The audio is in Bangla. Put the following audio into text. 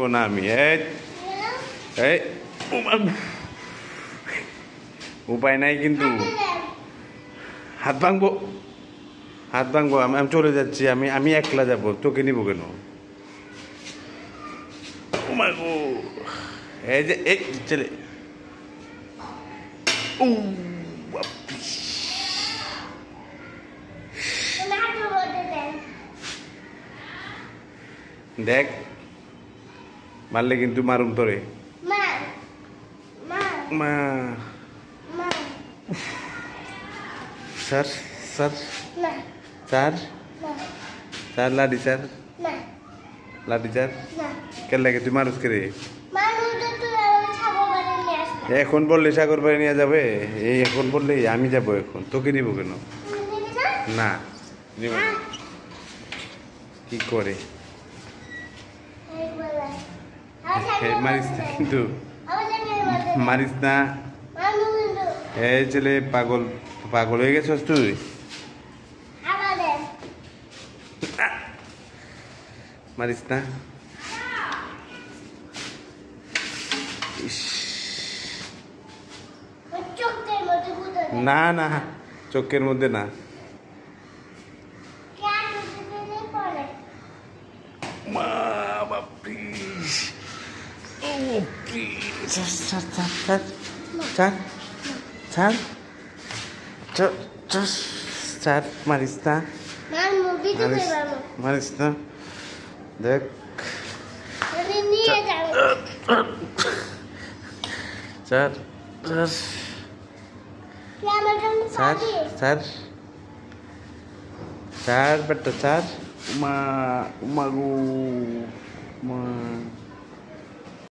না আমি এই উপায় নাই কিন্তু হাত ভাঙবো আমি আমি চলে যাচ্ছি আমি একলা যাবো তোকে নিবো কেন এই যে এই ছেলে দেখ মারলে কিন্তু মারুম তোরে মা স্যার স্যার স্যার স্যার লাডি স্যার কেন লাগে তুই মানুষ করে এখন বললে সাগর বাড়ি নিয়ে যাবে এই এখন বললে আমি যাবো এখন তোকে নিবো কেন না নিব কি করে মারিস না কিন্তু মারিস না এই ছেলে পাগল হয়ে গেছিস তুই মারিস না না না চোখের মধ্যে না মারিস না মারিস না দেখ স্যার বেটা স্যার মা গো মা